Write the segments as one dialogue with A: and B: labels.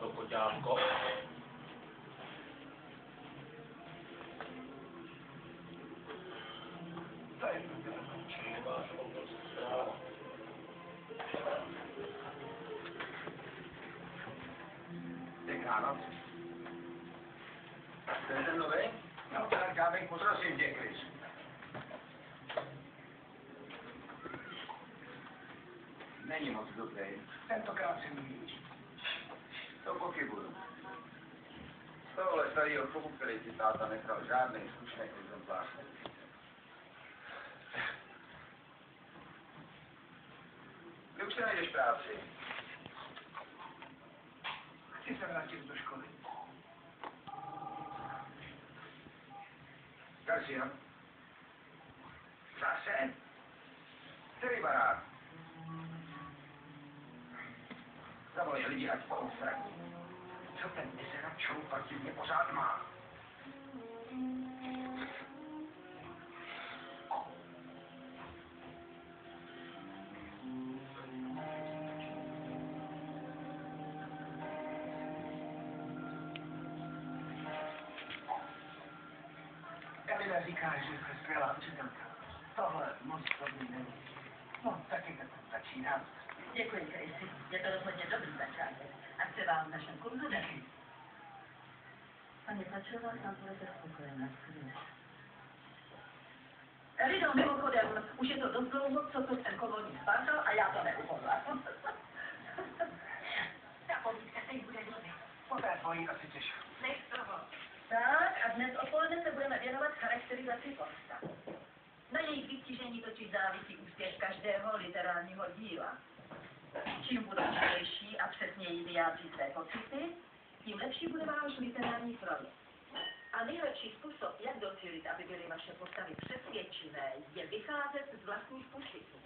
A: to koťátko.
B: To je pěkná noc.
A: To je ten nový?
B: No tak já bych poprosil tě, Chris. Není moc dobrý. Tentokrát si mluvíš. To pochybuju. Z tohohle starýho chovu, který ti táta nechal, žádný slušný exemplář. Kdy už se najdeš práci? Chci se vrátit do školy. Garcia. Zase? Který barák? Zavolej lidi, ať po odstraní. Co ten misera čoupa ti mě pořád má? Emina říká, že jste skvělá učitelka. Tohle moc dobrý není. No, taky to začíná.
C: Děkuji, Krejsi. Je to rozhodně dobrý začátek. A chci vám v našem kurzu daří. Paní Tačová, snad budete spokojená, skvěle. Lido, mimochodem, už je to dost dlouho, co to ten kolonní spáchal a já to neuhodlám.
D: Ta povídka se jí bude líbit.
B: Po té tvojí asi těžko.
D: Nech toho.
C: Tak a dnes odpoledne se budeme věnovat charakterizaci postav. Na jejich vystižení totiž závisí úspěch každého literárního díla. Čím budou čtější a přesněji vyjádřit své pocity, tím lepší bude váš literární projekt. A nejlepší způsob, jak docílit, aby byly vaše postavy přesvědčivé, je vycházet z vlastních pocitů.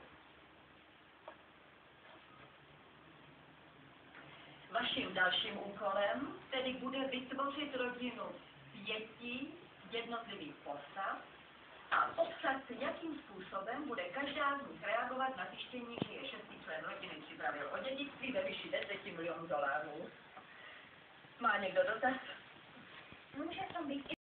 C: Vaším dalším úkolem tedy bude vytvořit rodinu z 5 jednotlivých postav a popsat, jakým způsobem bude každá z nich reagovat na zjištění, že je 6. člen rodiny připravil o dědictví ve výši $10 milionů. Má někdo dotaz?
D: Může to být